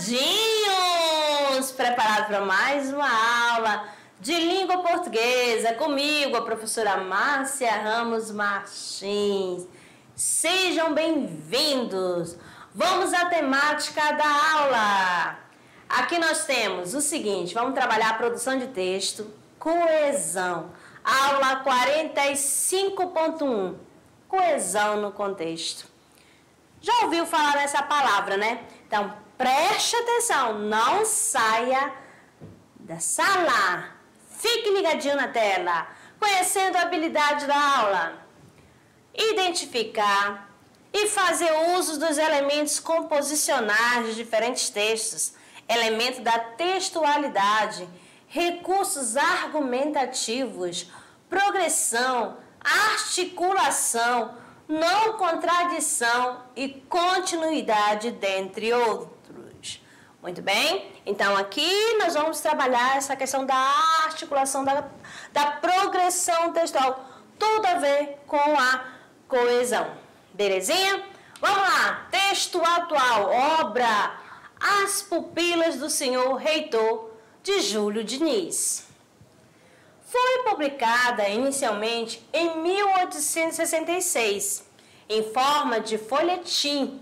amadinhos! Preparados para mais uma aula de língua portuguesa comigo, a professora Márcia Ramos Martins. Sejam bem-vindos! Vamos à temática da aula. Aqui nós temos o seguinte, vamos trabalhar a produção de texto, coesão. Aula 45.1, coesão no contexto. Já ouviu falar nessa palavra, né? Então, preste atenção, não saia da sala. Fique ligadinho na tela, conhecendo a habilidade da aula. Identificar e fazer uso dos elementos composicionais de diferentes textos, elemento da textualidade, recursos argumentativos, progressão, articulação, não contradição e continuidade, dentre outros. Muito bem? Então, aqui nós vamos trabalhar essa questão da articulação, da progressão textual. Tudo a ver com a coesão. Belezinha? Vamos lá. Texto atual. Obra As Pupilas do Senhor Reitor, de Júlio Diniz. Foi publicada inicialmente em 1866, em forma de folhetim,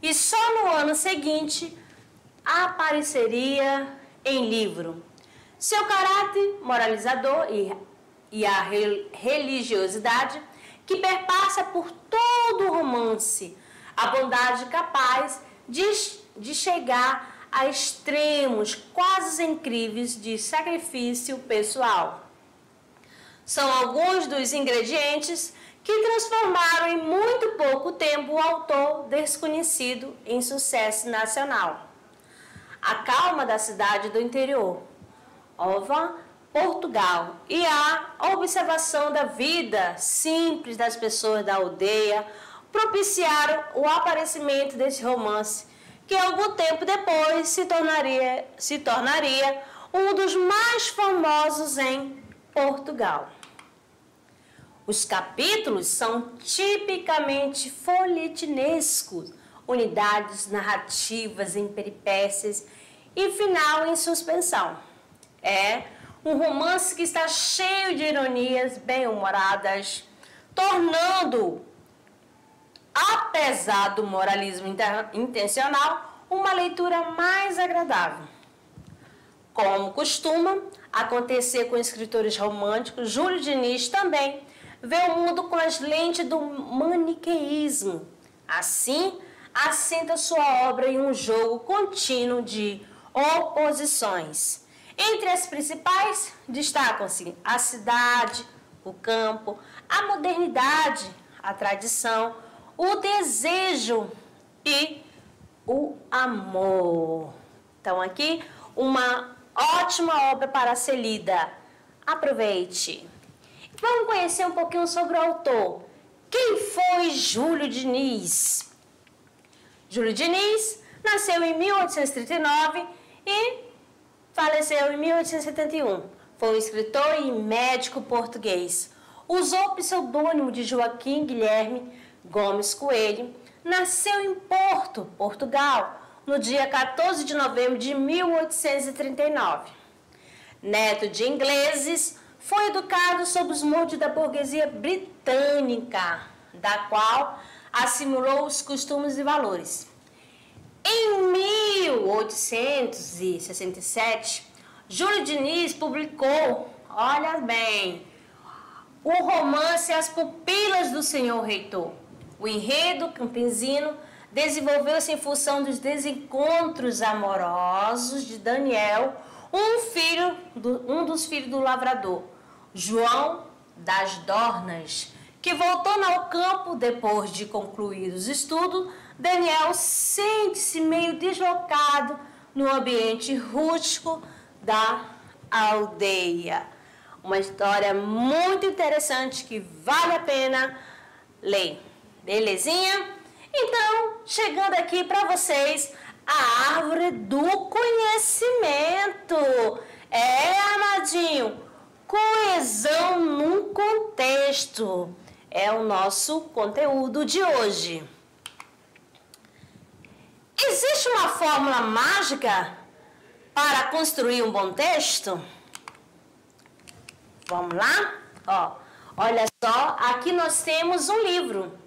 e só no ano seguinte apareceria em livro. Seu caráter moralizador e a religiosidade que perpassa por todo o romance, a bondade capaz de chegar a extremos quase incríveis de sacrifício pessoal. São alguns dos ingredientes que transformaram em muito pouco tempo o autor desconhecido em sucesso nacional. A calma da cidade do interior, Ovan, Portugal, e a observação da vida simples das pessoas da aldeia propiciaram o aparecimento desse romance, que algum tempo depois se tornaria um dos mais famosos em Portugal. Os capítulos são tipicamente folhetinescos, unidades narrativas em peripécias e final em suspensão. É um romance que está cheio de ironias bem-humoradas, tornando, apesar do moralismo intencional, uma leitura mais agradável. Como costuma acontecer com escritores românticos, Júlio Diniz também vê o mundo com as lentes do maniqueísmo. Assim, assenta sua obra em um jogo contínuo de oposições. Entre as principais, destacam-se a cidade, o campo, a modernidade, a tradição, o desejo e o amor. Então, aqui, uma ótima obra para ser lida. Aproveite! Vamos conhecer um pouquinho sobre o autor. Quem foi Júlio Diniz? Júlio Diniz nasceu em 1839 e faleceu em 1871. Foi um escritor e médico português. Usou o pseudônimo de Joaquim Guilherme Gomes Coelho. Nasceu em Porto, Portugal, no dia 14 de novembro de 1839. Neto de ingleses, foi educado sob os moldes da burguesia britânica, da qual assimilou os costumes e valores. Em 1867, Júlio Diniz publicou, olha bem, o romance As Pupilas do Senhor Reitor. O enredo campesino desenvolveu-se em função dos desencontros amorosos de Daniel, um dos filhos do lavrador, João das Dornas, que voltando ao campo depois de concluir os estudos. Daniel sente-se meio deslocado no ambiente rústico da aldeia. Uma história muito interessante que vale a pena ler. Belezinha? Então, chegando aqui para vocês, a árvore do conhecimento. Amadinho, coesão num contexto. É o nosso conteúdo de hoje. Existe uma fórmula mágica para construir um bom texto? Vamos lá? Ó, olha só, aqui nós temos um livro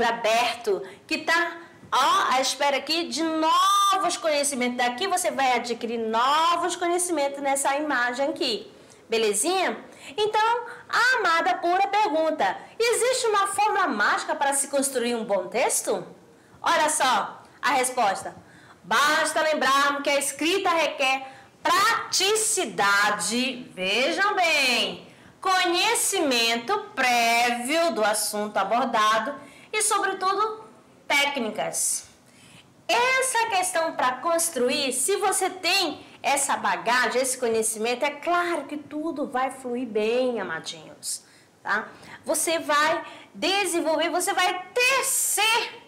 aberto que está à espera aqui de novos conhecimentos. Daqui você vai adquirir novos conhecimentos nessa imagem aqui, belezinha? Então, a amada pura pergunta: existe uma fórmula mágica para se construir um bom texto? Olha só a resposta. Basta lembrarmos que a escrita requer praticidade, vejam bem, conhecimento prévio do assunto abordado e, sobretudo, técnicas. Essa questão para construir, se você tem essa bagagem, esse conhecimento, é claro que tudo vai fluir bem, amadinhos, tá? Você vai desenvolver, você vai tecer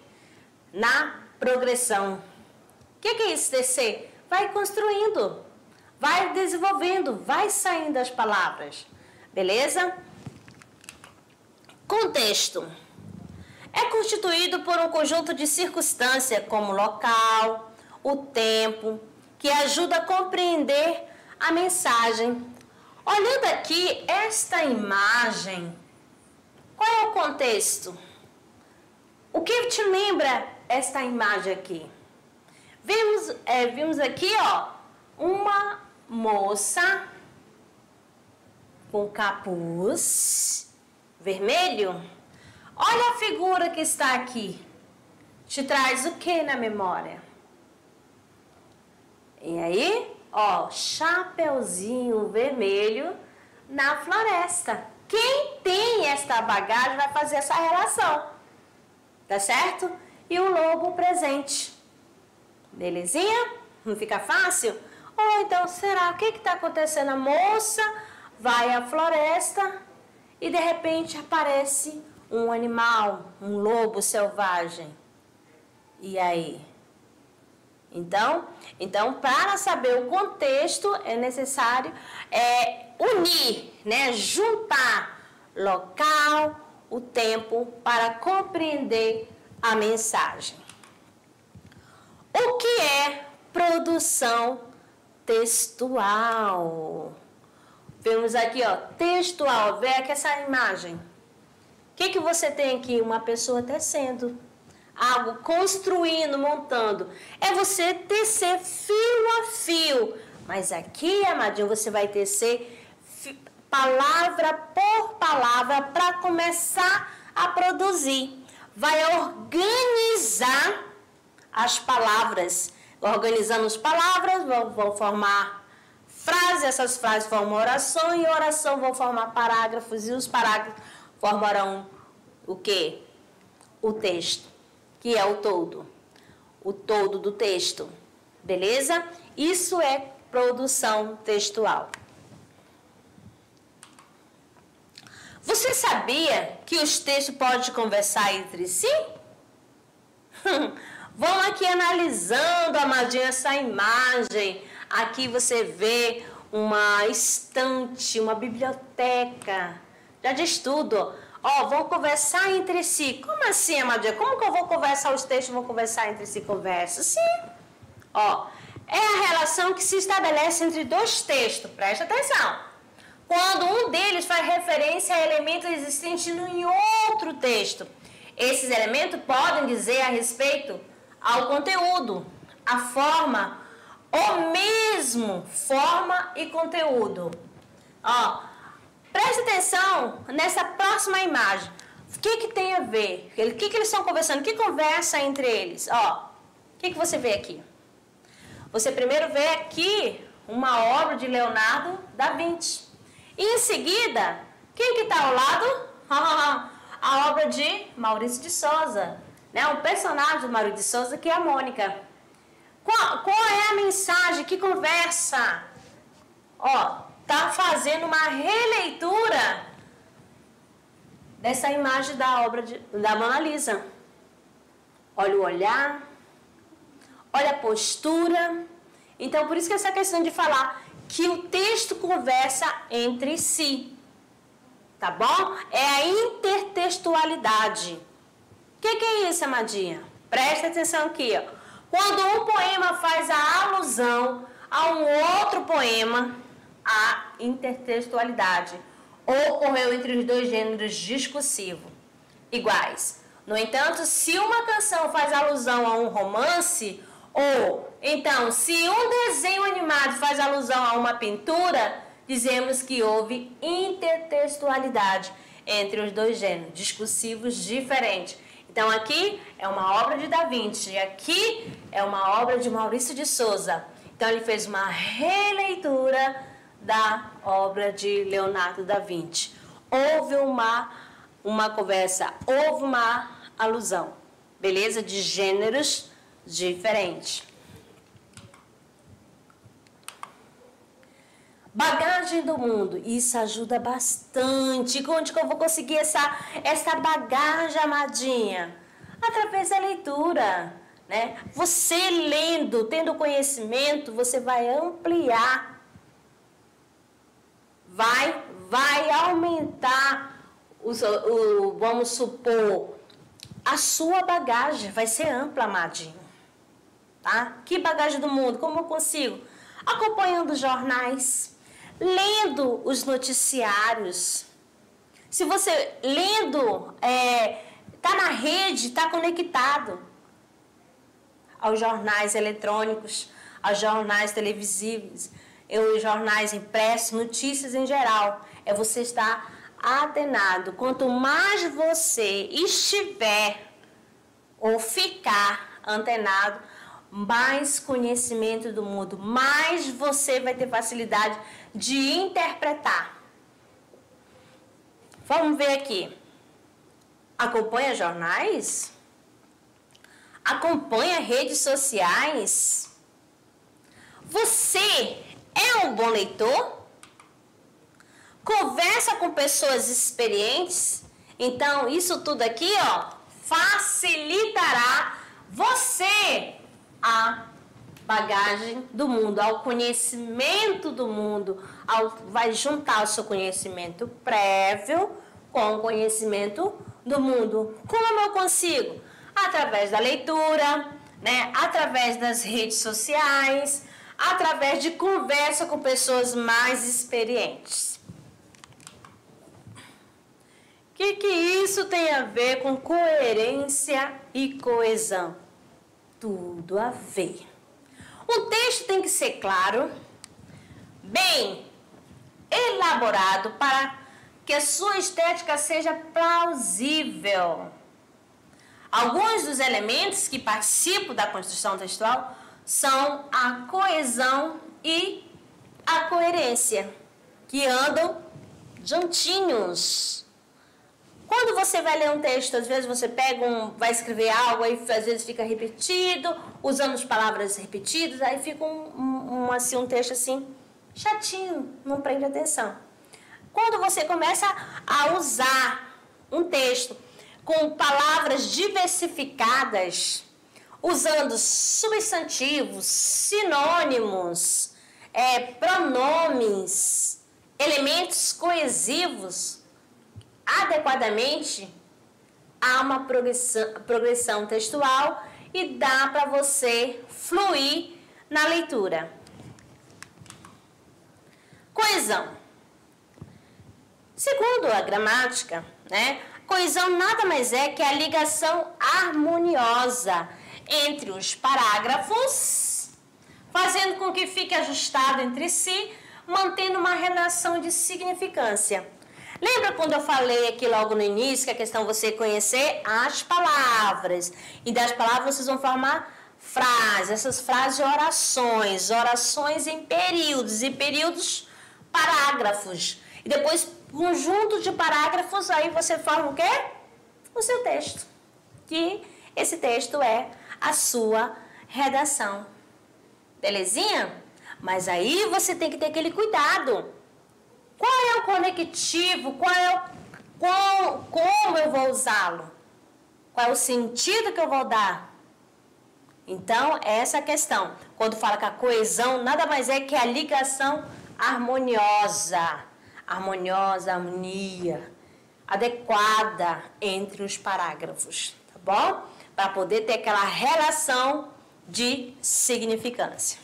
na progressão. O que é isso, tecer? Vai construindo, vai desenvolvendo, vai saindo as palavras, beleza? Contexto. É constituído por um conjunto de circunstâncias, como o local, o tempo, que ajuda a compreender a mensagem. Olhando aqui esta imagem, qual é o contexto? O que te lembra esta imagem aqui? Vimos aqui, ó, uma moça com capuz vermelho. Olha a figura que está aqui. Te traz o que na memória? E aí, ó, chapeuzinho vermelho na floresta. Quem tem esta bagagem vai fazer essa relação, tá certo? E o lobo presente. Belezinha? Não fica fácil? Ou então, será? O que está acontecendo? A moça vai à floresta e de repente aparece um animal, um lobo selvagem. E aí? Então, para saber o contexto, é necessário unir, né? Juntar local, o tempo, para compreender a mensagem. O que é produção textual? Vemos aqui, ó, textual. Vê aqui essa imagem. O que você tem aqui? Uma pessoa tecendo. Algo construindo, montando. É você tecer fio a fio. Mas aqui, amadinho, você vai tecer palavra por palavra para começar a produzir. Vai organizar as palavras. Organizando as palavras, vão formar frases. Essas frases formam oração. E oração vão formar parágrafos. E os parágrafos formarão o quê? O texto, que é o todo do texto, beleza? Isso é produção textual. Você sabia que os textos podem conversar entre si? Vamos aqui analisando, amadinha, essa imagem. Aqui você vê uma estante, uma biblioteca, já de estudo. Ó, vão conversar entre si. Como assim, amadinha? Como que eu vou conversar? Os textos vão conversar entre si? Conversa, sim. Ó, é a relação que se estabelece entre dois textos. Presta atenção. Quando um deles faz referência a elementos existentes em outro texto. Esses elementos podem dizer a respeito ao conteúdo, a forma, ou mesmo forma e conteúdo. Ó, preste atenção nessa próxima imagem. O que tem a ver? O que eles estão conversando? Que conversa entre eles? Ó, o que você vê aqui? Você primeiro vê aqui uma obra de Leonardo da Vinci. E em seguida, quem que está ao lado? A obra de Maurício de Souza, né? Um personagem do Maurício de Souza, que é a Mônica. Qual é a mensagem? Que conversa? Ó, tá fazendo uma releitura dessa imagem da obra da Mona Lisa. Olha o olhar, olha a postura. Então, por isso que essa questão de falar que o texto conversa entre si, tá bom? É a intertextualidade. O que é isso, amadinha? Presta atenção aqui, ó. Quando um poema faz a alusão a um outro poema, a intertextualidade ocorreu entre os dois gêneros discursivos iguais. No entanto, se uma canção faz alusão a um romance, ou então se um desenho animado faz alusão a uma pintura, dizemos que houve intertextualidade entre os dois gêneros discursivos diferentes. Então aqui é uma obra de Da Vinci e aqui é uma obra de Maurício de Souza. Então ele fez uma releitura da obra de Leonardo da Vinci. Houve uma conversa, houve uma alusão, beleza? De gêneros diferentes. Bagagem do mundo, isso ajuda bastante. Onde que eu vou conseguir essa bagagem, amadinha? Através da leitura, né? Você lendo, tendo conhecimento, você vai ampliar, vai aumentar, vamos supor, a sua bagagem vai ser ampla, amadinho. Tá? Que bagagem do mundo? Como eu consigo? Acompanhando jornais, lendo os noticiários. Se você lendo, tá na rede, tá conectado aos jornais eletrônicos, aos jornais televisivos, aos jornais impressos, notícias em geral. É você estar atenado. Quanto mais você estiver ou ficar antenado, mais conhecimento do mundo, mais você vai ter facilidade de interpretar. Vamos ver aqui. Acompanha jornais? Acompanha redes sociais? Você é um bom leitor? Conversa com pessoas experientes? Então, isso tudo aqui, ó, facilitará você a bagagem do mundo, ao conhecimento do mundo, vai juntar o seu conhecimento prévio com o conhecimento do mundo. Como eu consigo? Através da leitura, né? Através das redes sociais, através de conversa com pessoas mais experientes. O que isso tem a ver com coerência e coesão? Tudo a ver. O texto tem que ser claro, bem elaborado para que a sua estética seja plausível. Alguns dos elementos que participam da construção textual são a coesão e a coerência, que andam juntinhos. Quando você vai ler um texto, às vezes você vai escrever algo, aí às vezes fica repetido, usando as palavras repetidas, aí fica um texto assim, chatinho, não prende atenção. Quando você começa a usar um texto com palavras diversificadas, usando substantivos, sinônimos, pronomes, elementos coesivos, adequadamente, há uma progressão textual e dá para você fluir na leitura. Coesão. Segundo a gramática, né, coesão nada mais é que a ligação harmoniosa entre os parágrafos, fazendo com que fique ajustado entre si, mantendo uma relação de significância. Lembra quando eu falei aqui logo no início que a questão é você conhecer as palavras, e das palavras vocês vão formar frases, essas frases de orações em períodos, e períodos parágrafos, e depois conjunto de parágrafos, aí você forma o quê? O seu texto, que esse texto é a sua redação, belezinha? Mas aí você tem que ter aquele cuidado. Qual é o conectivo? Como eu vou usá-lo? Qual é o sentido que eu vou dar? Então, essa é a questão. Quando fala que a coesão nada mais é que a ligação harmoniosa, harmonia, adequada entre os parágrafos, tá bom? Para poder ter aquela relação de significância.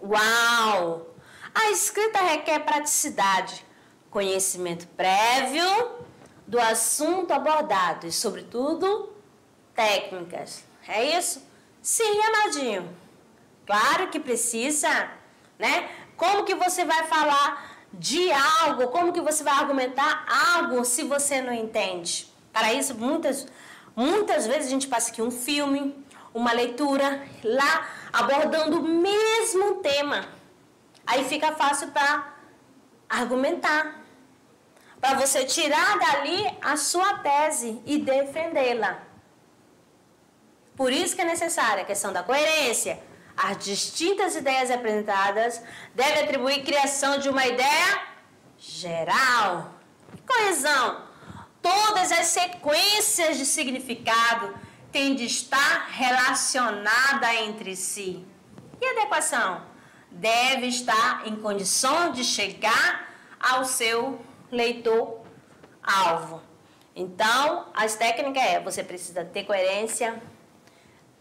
Uau! A escrita requer praticidade, conhecimento prévio do assunto abordado e, sobretudo, técnicas. É isso? Sim, amadinho. Claro que precisa, né? Como que você vai falar de algo? Como que você vai argumentar algo se você não entende? Para isso, muitas vezes a gente passa aqui um filme, uma leitura, lá abordando o mesmo tema. Aí fica fácil para argumentar, para você tirar dali a sua tese e defendê-la. Por isso que é necessária a questão da coerência. As distintas ideias apresentadas devem atribuir a criação de uma ideia geral. Coesão. Todas as sequências de significado têm de estar relacionadas entre si. E adequação? Deve estar em condições de chegar ao seu leitor-alvo. Então, as técnicas você precisa ter coerência,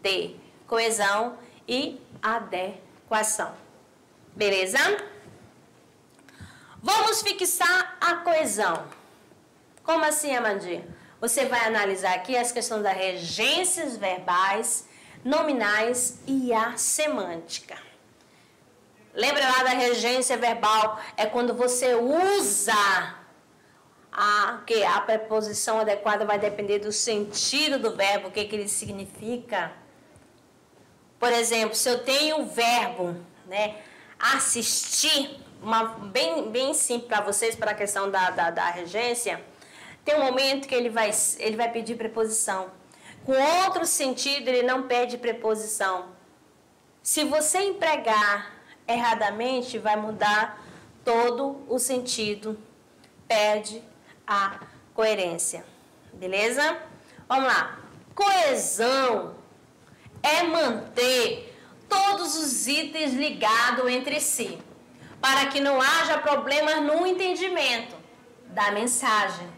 ter coesão e adequação. Beleza? Vamos fixar a coesão. Como assim, Amandinha? Você vai analisar aqui as questões das regências verbais, nominais e a semântica. Lembra lá da regência verbal? É quando você usa a preposição adequada, vai depender do sentido do verbo, o que ele significa. Por exemplo, se eu tenho o verbo, né, assistir, bem simples para vocês, para a questão da regência, tem um momento que ele vai pedir preposição. Com outro sentido, ele não pede preposição. Se você empregar erradamente, vai mudar todo o sentido, perde a coerência. Beleza? Vamos lá. Coesão é manter todos os itens ligados entre si, para que não haja problemas no entendimento da mensagem.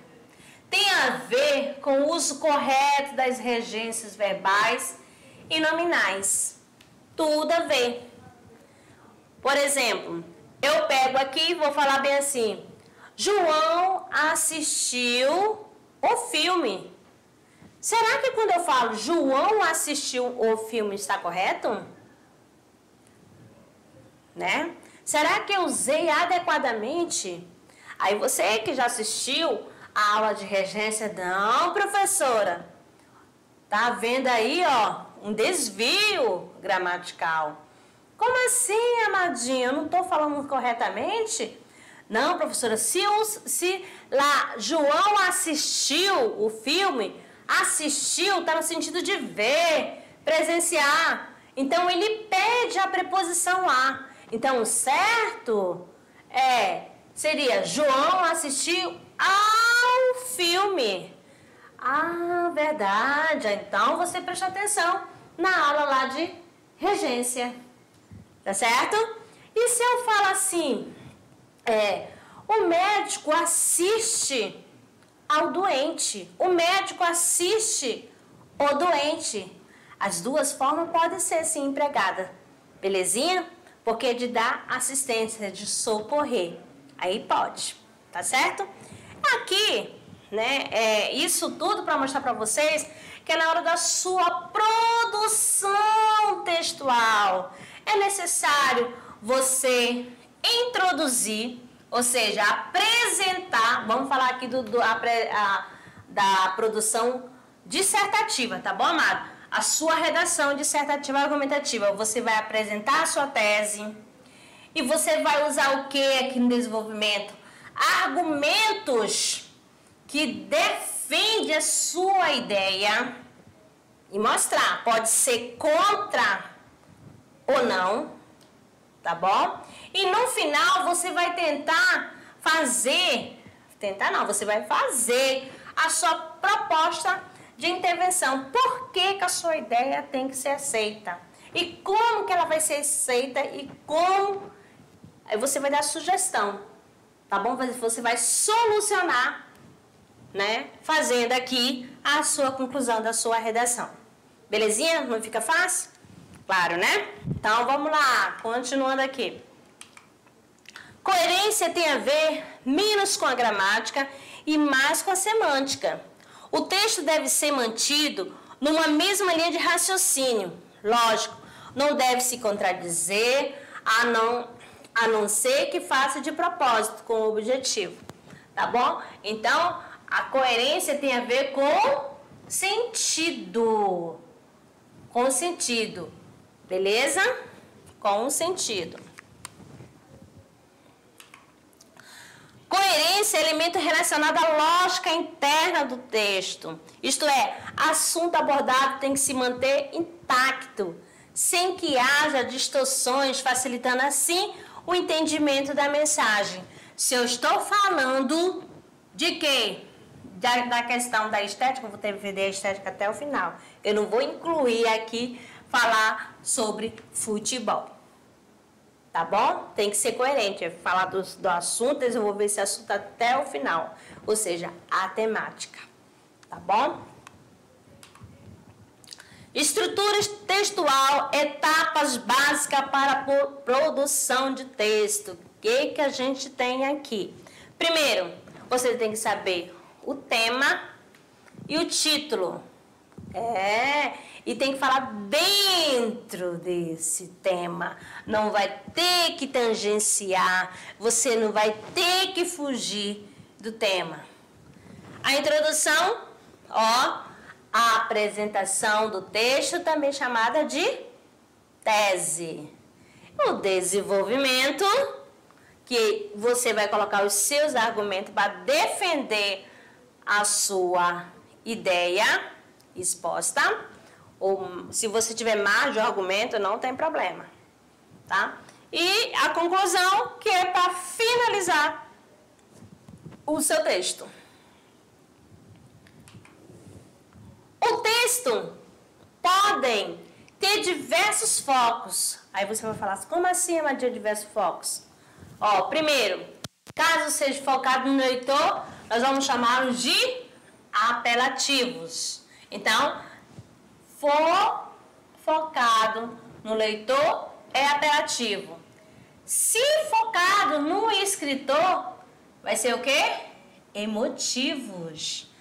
Tem a ver com o uso correto das regências verbais e nominais. Tudo a ver. Por exemplo, eu pego aqui e vou falar bem assim: João assistiu o filme. Será que quando eu falo João assistiu o filme está correto? Né? Será que eu usei adequadamente? Aí você que já assistiu a aula de regência, não, professora. Tá vendo aí, ó, um desvio gramatical. Como assim, amadinho? Eu não estou falando corretamente? Não, professora, se lá João assistiu o filme, assistiu está no sentido de ver, presenciar. Então, ele pede a preposição a. Então, o certo seria João assistiu ao filme. Ah, verdade. Então, você presta atenção na aula lá de regência. Tá certo? E se eu falo assim, o médico assiste ao doente. O médico assiste o doente. As duas formas podem ser sim empregadas. Belezinha? Porque de dar assistência, de socorrer. Aí pode. Tá certo? Aqui, né, isso tudo para mostrar para vocês que é na hora da sua produção textual. É necessário você introduzir, ou seja, apresentar, vamos falar aqui da produção dissertativa, tá bom, amado? A sua redação dissertativa argumentativa, você vai apresentar a sua tese e você vai usar o que aqui no desenvolvimento? Argumentos que defendem a sua ideia e mostrar, pode ser contra ou não, tá bom? E no final você vai você vai fazer a sua proposta de intervenção. Por que a sua ideia tem que ser aceita? E como que ela vai ser aceita e como... Aí você vai dar sugestão, tá bom? Você vai solucionar, né? Fazendo aqui a sua conclusão da sua redação. Belezinha? Não fica fácil? Claro, né? Então, vamos lá. Continuando aqui. Coerência tem a ver menos com a gramática e mais com a semântica. O texto deve ser mantido numa mesma linha de raciocínio. Lógico, não deve se contradizer, a não ser que faça de propósito, com o objetivo. Tá bom? Então, a coerência tem a ver com sentido. Com sentido. Beleza? Com sentido. Coerência é elemento relacionado à lógica interna do texto. Isto é, assunto abordado tem que se manter intacto, sem que haja distorções, facilitando assim o entendimento da mensagem. Se eu estou falando de quê? Da questão da estética, eu vou ter que vender a estética até o final. Eu não vou incluir aqui falar sobre futebol. Tá bom? Tem que ser coerente. Falar do assunto, eu vou ver esse assunto até o final. Ou seja, a temática. Tá bom? Estrutura textual, etapas básicas para a produção de texto. O que a gente tem aqui? Primeiro, você tem que saber o tema e o título. E tem que falar dentro desse tema. Não vai ter que tangenciar, você não vai ter que fugir do tema. A introdução, ó, a apresentação do texto, também chamada de tese. O desenvolvimento, que você vai colocar os seus argumentos para defender a sua ideia exposta. Ou se você tiver mais de um argumento, não tem problema, tá? E a conclusão, que é para finalizar o seu texto. O texto podem ter diversos focos. Aí você vai falar, como assim, Maria, diversos focos? Ó, primeiro, caso seja focado no leitor, nós vamos chamá-los de apelativos. Então, focado no leitor é apelativo. Se focado no escritor, vai ser o quê? Emotivos.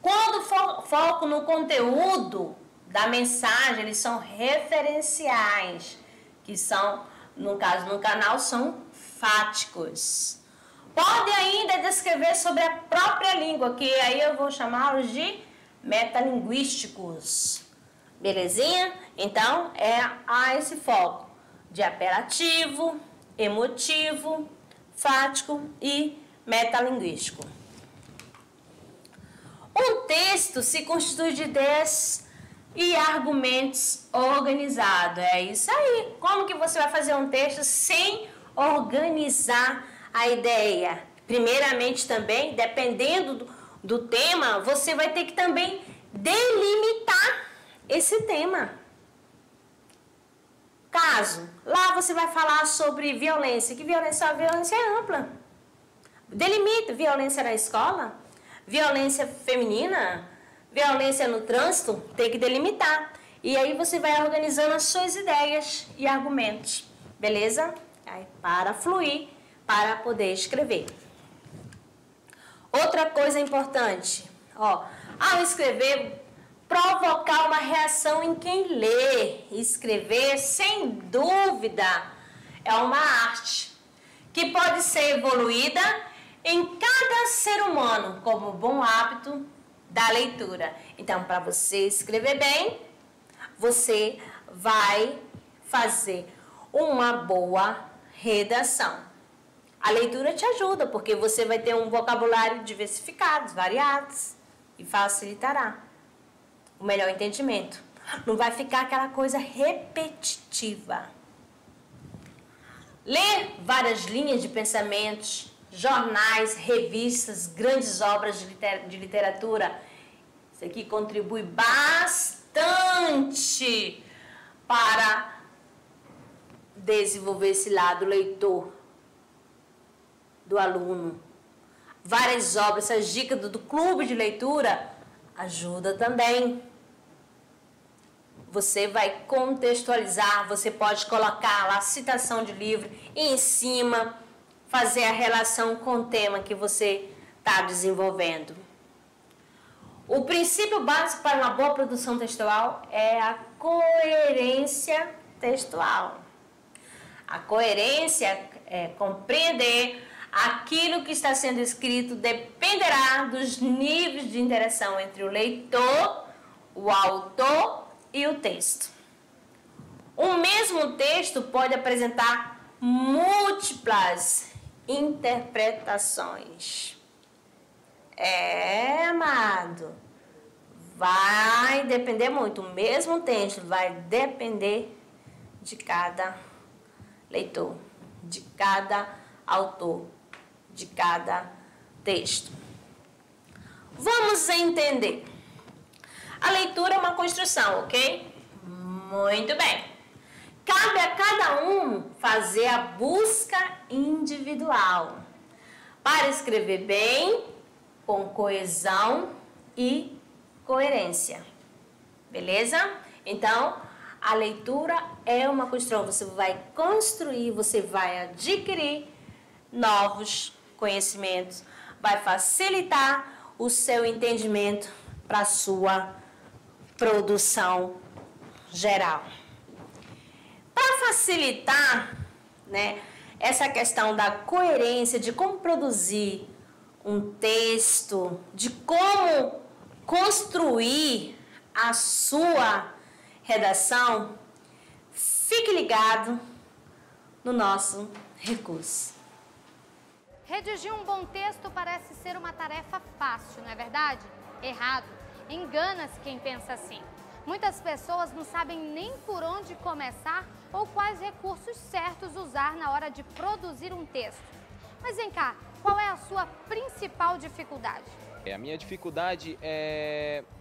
Quando foco no conteúdo da mensagem, eles são referenciais, que são, no caso no canal, são fáticos. Pode ainda descrever sobre a própria língua, que aí eu vou chamá-los de metalinguísticos. Belezinha? Então, há esse foco de apelativo, emotivo, fático e metalinguístico. Um texto se constitui de ideias e argumentos organizados. É isso aí. Como que você vai fazer um texto sem organizar a ideia? Primeiramente também, dependendo do tema, você vai ter que também delimitar esse tema. Caso, lá você vai falar sobre violência. Que violência? A violência é ampla. Delimita violência na escola, violência feminina, violência no trânsito, tem que delimitar. E aí você vai organizando as suas ideias e argumentos. Beleza? Aí, para fluir, para poder escrever. Outra coisa importante, ó, ao escrever, provocar uma reação em quem lê. Escrever, sem dúvida, é uma arte que pode ser evoluída em cada ser humano como bom hábito da leitura. Então, para você escrever bem, você vai fazer uma boa redação. A leitura te ajuda, porque você vai ter um vocabulário diversificado, variados, e facilitará o melhor entendimento. Não vai ficar aquela coisa repetitiva. Ler várias linhas de pensamentos, jornais, revistas, grandes obras de literatura. Isso aqui contribui bastante para desenvolver esse lado leitor do aluno. Várias obras, essas dicas do clube de leitura ajuda também. você vai contextualizar, você pode colocar lá a citação de livro e em cima fazer a relação com o tema que você está desenvolvendo. O princípio básico para uma boa produção textual é a coerência textual. A coerência é compreender aquilo que está sendo escrito dependerá dos níveis de interação entre o leitor, o autor e o texto. O mesmo texto pode apresentar múltiplas interpretações. Amado, vai depender muito. O mesmo texto vai depender de cada leitor, de cada autor, de cada texto. Vamos entender. A leitura é uma construção, ok? Muito bem. Cabe a cada um fazer a busca individual para escrever bem, com coesão e coerência. Beleza? Então, a leitura é uma construção. Você vai construir, você vai adquirir novos conhecimentos, vai facilitar o seu entendimento para a sua produção geral. Para facilitar, né, essa questão da coerência, de como produzir um texto, de como construir a sua redação, fique ligado no nosso recurso. Redigir um bom texto parece ser uma tarefa fácil, não é verdade? Errado. Engana-se quem pensa assim. Muitas pessoas não sabem nem por onde começar ou quais recursos certos usar na hora de produzir um texto. Mas vem cá, qual é a sua principal dificuldade? A minha dificuldade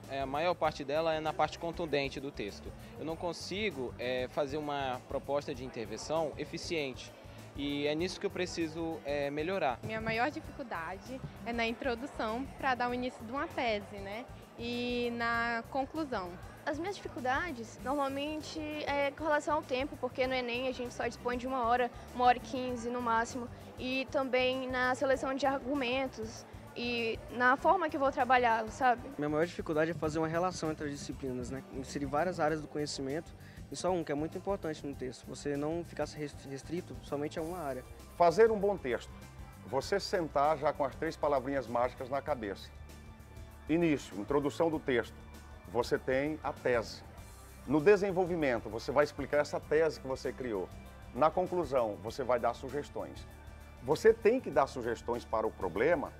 a maior parte dela é na parte contundente do texto. Eu não consigo fazer uma proposta de intervenção eficiente. E é nisso que eu preciso melhorar. Minha maior dificuldade é na introdução para dar o início de uma tese, né? E na conclusão. As minhas dificuldades normalmente é com relação ao tempo, porque no Enem a gente só dispõe de 1 hora, 1h15 no máximo. E também na seleção de argumentos e na forma que eu vou trabalhar, sabe? Minha maior dificuldade é fazer uma relação entre as disciplinas, né? Inserir várias áreas do conhecimento em só um, que é muito importante no texto. Você não ficar restrito somente a uma área. Fazer um bom texto. Você sentar já com as 3 palavrinhas mágicas na cabeça. Início, introdução do texto. Você tem a tese. No desenvolvimento, você vai explicar essa tese que você criou. Na conclusão, você vai dar sugestões. Você tem que dar sugestões para o problema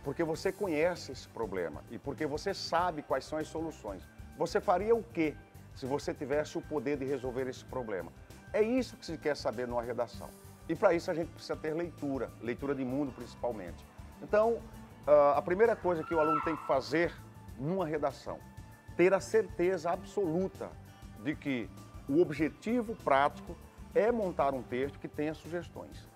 porque você conhece esse problema e porque você sabe quais são as soluções. Você faria o quê se você tivesse o poder de resolver esse problema? É isso que se quer saber numa redação. E para isso a gente precisa ter leitura, leitura de mundo principalmente. Então, a primeira coisa que o aluno tem que fazer numa redação, ter a certeza absoluta de que o objetivo prático é montar um texto que tenha sugestões.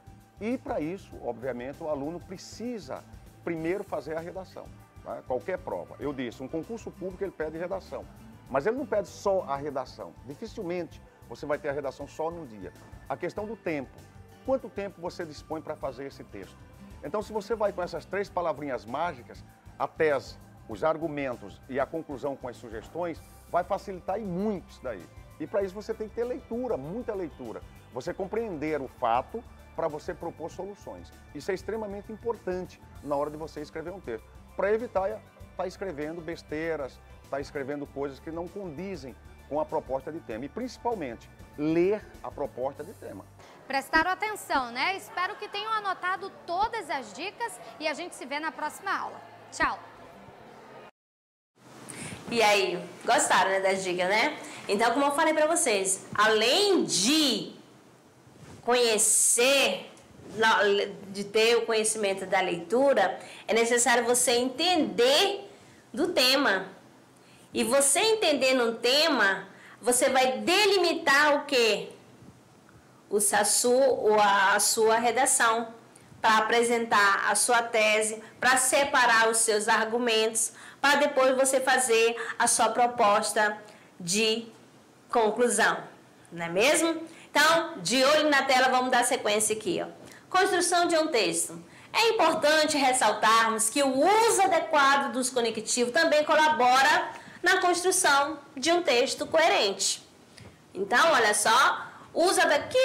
E para isso, obviamente, o aluno precisa primeiro fazer a redação. Tá? Qualquer prova. Eu disse, um concurso público ele pede redação, mas ele não pede só a redação. Dificilmente você vai ter a redação só num dia. A questão do tempo. Quanto tempo você dispõe para fazer esse texto? Então, se você vai com essas 3 palavrinhas mágicas, a tese, os argumentos e a conclusão com as sugestões, vai facilitar e muito isso daí. E para isso você tem que ter leitura, muita leitura. Você compreender o fato para você propor soluções. Isso é extremamente importante na hora de você escrever um texto, para evitar estar escrevendo besteiras, estar escrevendo coisas que não condizem com a proposta de tema. E principalmente, ler a proposta de tema. Prestaram atenção, né? Espero que tenham anotado todas as dicas e a gente se vê na próxima aula. Tchau! E aí, gostaram, né, das dicas, né? Então, como eu falei para vocês, além de conhecer, de ter o conhecimento da leitura, é necessário você entender do tema. E você entendendo um tema, você vai delimitar o quê? A sua redação, para apresentar a sua tese, para separar os seus argumentos, para depois você fazer a sua proposta de conclusão, não é mesmo? Então, de olho na tela, vamos dar sequência aqui, ó. Construção de um texto. É importante ressaltarmos que o uso adequado dos conectivos também colabora na construção de um texto coerente. Então, olha só, usa daqui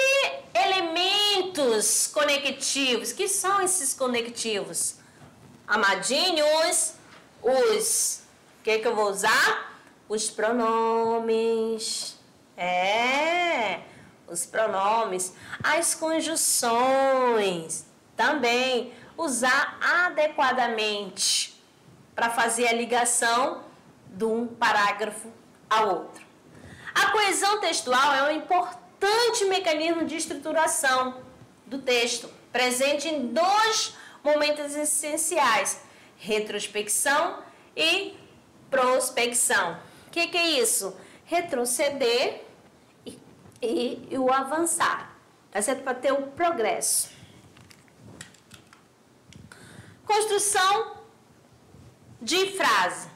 elementos conectivos. Que são esses conectivos? Amadinhos, o que eu vou usar? Os pronomes. Os pronomes. As conjunções. Também usar adequadamente para fazer a ligação de um parágrafo ao outro. A coesão textual é um importante mecanismo de estruturação do texto, presente em dois momentos essenciais: retrospecção e prospecção. O que é isso? Retroceder e o avançar, tá certo? Para ter o progresso. Construção de frase.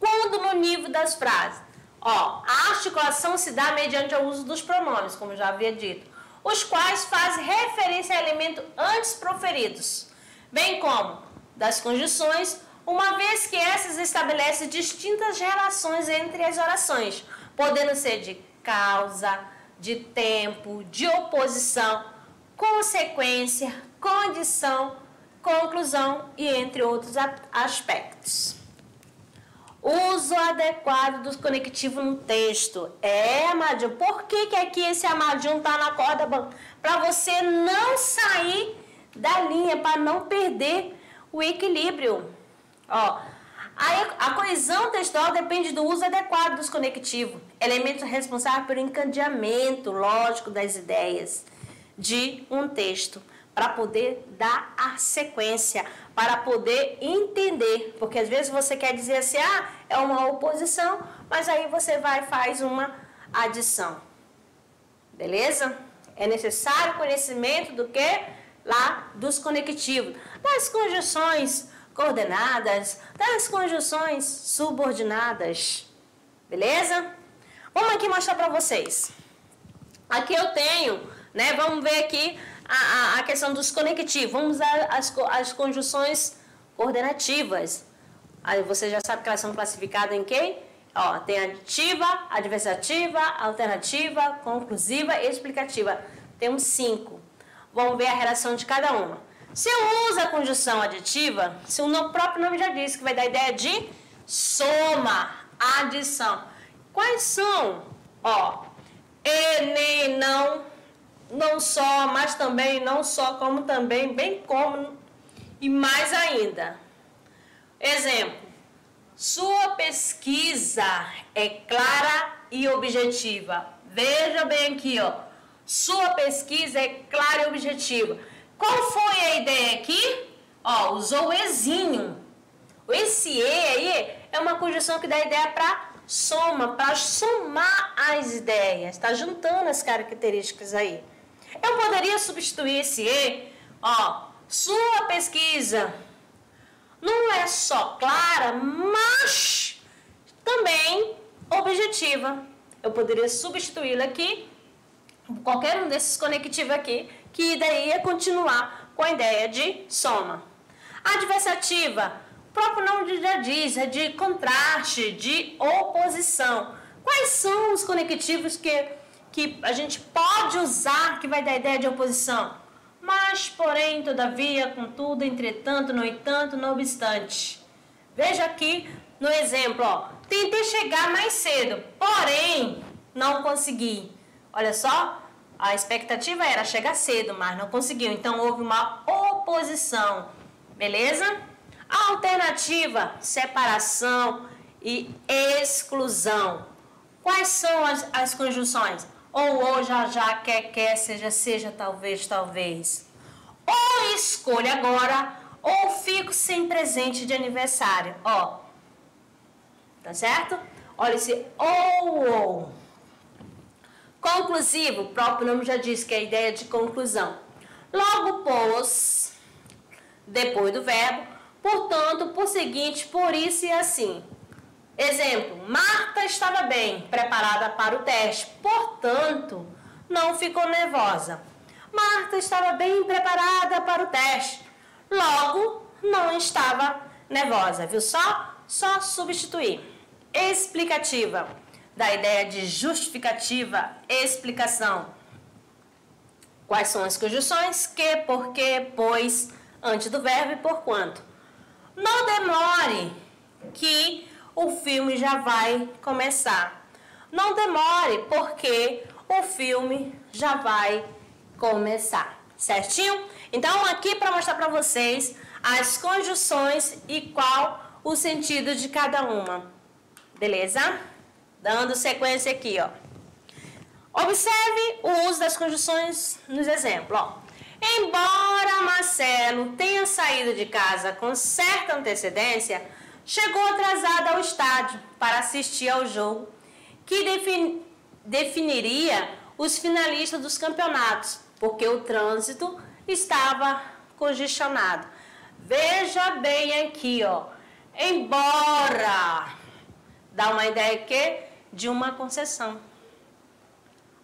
Quando no nível das frases? Ó, a articulação se dá mediante o uso dos pronomes, como eu já havia dito, os quais fazem referência a elementos antes proferidos, bem como das conjunções, uma vez que essas estabelecem distintas relações entre as orações, podendo ser de causa, de tempo, de oposição, consequência, condição, conclusão e entre outros aspectos. Uso adequado dos conectivos no texto. Amadinho. Por que aqui esse amadinho tá na corda bamba? Para você não sair da linha, para não perder o equilíbrio. Ó, a coesão textual depende do uso adequado dos conectivos, elementos responsáveis pelo encadeamento lógico das ideias de um texto, para poder dar a sequência, para poder entender. Porque às vezes você quer dizer assim, é uma oposição, mas aí você vai e faz uma adição. Beleza? É necessário conhecimento do que? Lá dos conectivos, das conjunções coordenadas, das conjunções subordinadas. Beleza? Vamos aqui mostrar para vocês. Aqui eu tenho, né? Vamos ver aqui a questão dos conectivos. Vamos usar as conjunções coordenativas. Aí você já sabe que elas são classificadas em quem? Ó, tem aditiva, adversativa, alternativa, conclusiva e explicativa. Temos 5. Vamos ver a relação de cada uma. Se eu uso a conjunção aditiva, se o próprio nome já disse que vai dar a ideia de soma, adição. Quais são? Ó, e, nem, não só, mas também, não só, como também, bem como e mais ainda. Exemplo: sua pesquisa é clara e objetiva. Veja bem aqui, ó. Sua pesquisa é clara e objetiva. Qual foi a ideia aqui? Ó, usou o ezinho. Esse e aí é uma conjunção que dá ideia para soma, para somar as ideias. Tá juntando as características aí. Eu poderia substituir esse e, ó, sua pesquisa não é só clara, mas também objetiva. Eu poderia substituí-la aqui, qualquer um desses conectivos aqui, que daí ia continuar com a ideia de soma. Adversativa, o próprio nome já diz, é de contraste, de oposição. Quais são os conectivos que a gente pode usar que vai dar ideia de oposição? Mas, porém, todavia, contudo, entretanto, no entanto, não obstante. Veja aqui no exemplo, ó. Tentei chegar mais cedo, porém, não consegui. Olha só, a expectativa era chegar cedo, mas não conseguiu. Então, houve uma oposição. Beleza? A alternativa, separação e exclusão. Quais são as conjunções? Ou, já, quer, seja, talvez. Ou escolha agora, ou fico sem presente de aniversário. Ó, tá certo? Olha esse ou. Conclusivo, o próprio nome já diz que é a ideia de conclusão. Logo pôs, depois do verbo, portanto, por seguinte, por isso e assim. Exemplo, Marta estava bem preparada para o teste, portanto, não ficou nervosa. Marta estava bem preparada para o teste, logo, não estava nervosa, viu só? Só substituir. Explicativa, da ideia de justificativa, explicação. Quais são as conjunções? Que, porque, pois, antes do verbo e por quanto. Não demore, que o filme já vai começar. Não demore, porque o filme já vai começar. Certinho? Então, aqui para mostrar para vocês as conjunções e qual o sentido de cada uma. Beleza? Dando sequência aqui, ó. Observe o uso das conjunções nos exemplos, ó. Embora Marcelo tenha saído de casa com certa antecedência, chegou atrasado ao estádio para assistir ao jogo que definiria os finalistas dos campeonatos, porque o trânsito estava congestionado. Veja bem aqui, ó. Embora, dá uma ideia que de uma concessão.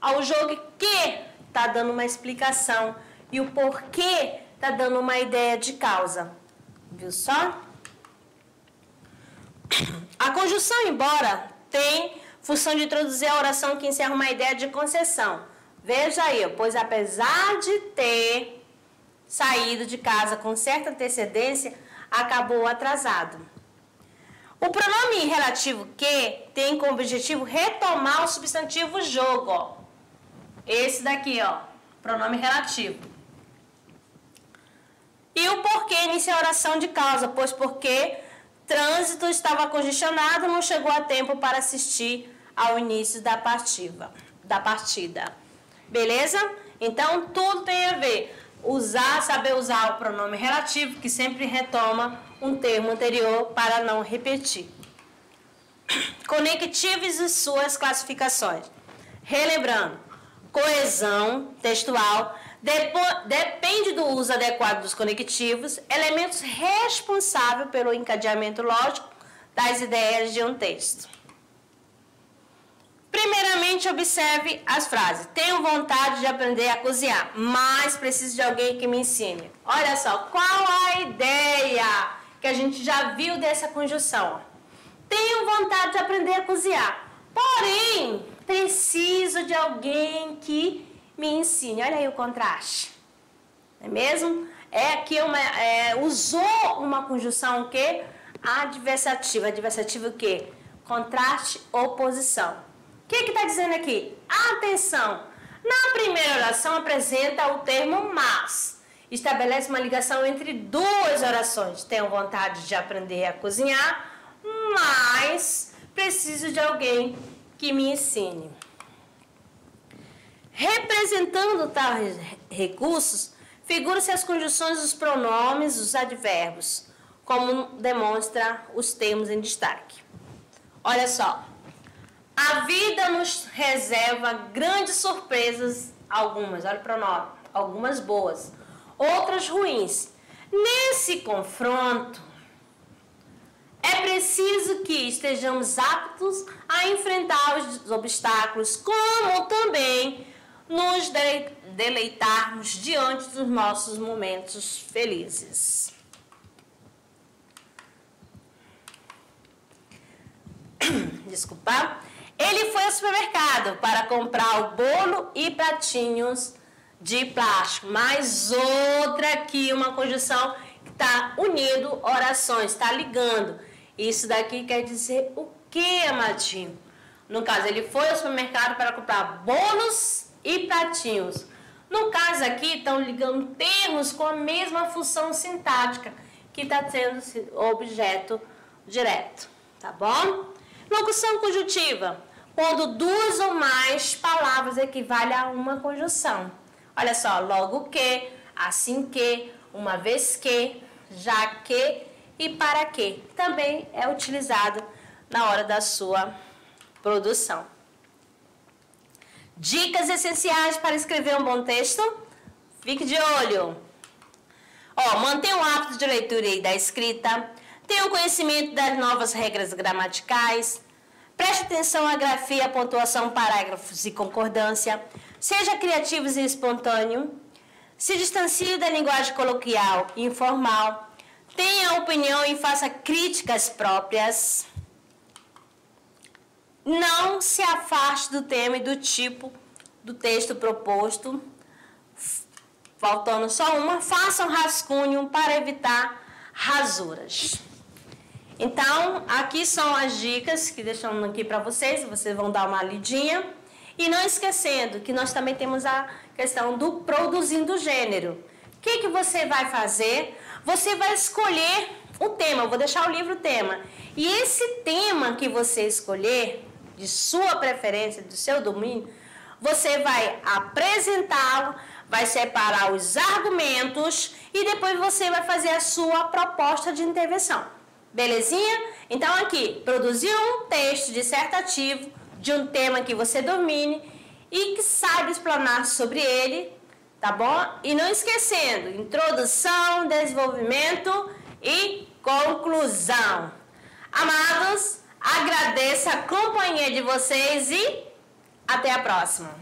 Ao jogo que está dando uma explicação e o porquê está dando uma ideia de causa. Viu só? A conjunção embora tem função de introduzir a oração que encerra uma ideia de concessão. Veja aí, pois apesar de ter saído de casa com certa antecedência, acabou atrasado. O pronome relativo que tem como objetivo retomar o substantivo jogo, ó. Esse daqui, ó, pronome relativo. E o porquê inicia a oração de causa, pois porque trânsito estava congestionado, não chegou a tempo para assistir ao início da partida. Beleza? Então, tudo tem a ver. Saber usar o pronome relativo, que sempre retoma um termo anterior para não repetir. Conectivos e suas classificações. Relembrando, coesão textual depende do uso adequado dos conectivos, elementos responsáveis pelo encadeamento lógico das ideias de um texto. Primeiramente, observe as frases. Tenho vontade de aprender a cozinhar, mas preciso de alguém que me ensine. Olha só, qual a ideia que a gente já viu dessa conjunção? Tenho vontade de aprender a cozinhar, porém, preciso de alguém que me ensine. Olha aí o contraste. Não é mesmo? Aqui usou uma conjunção que adversativa. Adversativa o quê? Contraste, oposição. O que está dizendo aqui? Atenção! Na primeira oração apresenta o termo mas. Estabelece uma ligação entre duas orações. Tenho vontade de aprender a cozinhar, mas preciso de alguém que me ensine. Representando tais recursos, figuram-se as conjunções dos pronomes, os advérbios, como demonstra os termos em destaque. Olha só. A vida nos reserva grandes surpresas, algumas, olha o pronome, algumas boas, outras ruins. Nesse confronto, é preciso que estejamos aptos a enfrentar os obstáculos, como também nos deleitarmos diante dos nossos momentos felizes. Desculpa. Ele foi ao supermercado para comprar o bolo e pratinhos de plástico. Mais outra aqui, uma conjunção que está unindo orações, está ligando. Isso daqui quer dizer o que, amadinho? No caso, ele foi ao supermercado para comprar bolos e pratinhos. No caso aqui, estão ligando termos com a mesma função sintática que está sendo objeto direto. Tá bom? Locução conjuntiva. Quando duas ou mais palavras equivalem a uma conjunção. Olha só, logo que, assim que, uma vez que, já que e para que. Também é utilizado na hora da sua produção. Dicas essenciais para escrever um bom texto? Fique de olho. Mantenha o hábito de leitura e da escrita. tenha o conhecimento das novas regras gramaticais, preste atenção à grafia, pontuação, parágrafos e concordância, seja criativo e espontâneo, se distancie da linguagem coloquial e informal, tenha opinião e faça críticas próprias, não se afaste do tema e do tipo do texto proposto, faltando só uma, faça um rascunho para evitar rasuras. Então, aqui são as dicas que deixamos aqui para vocês vão dar uma lidinha. E não esquecendo que nós também temos a questão do produzindo gênero. O que você vai fazer? Você vai escolher o tema, eu vou deixar o livro tema. E esse tema que você escolher, de sua preferência, do seu domínio, você vai apresentá-lo, vai separar os argumentos e depois você vai fazer a sua proposta de intervenção. Belezinha? Então aqui, produzir um texto dissertativo de um tema que você domine e que saiba explanar sobre ele, tá bom? E não esquecendo, introdução, desenvolvimento e conclusão. Amados, agradeço a companhia de vocês e até a próxima.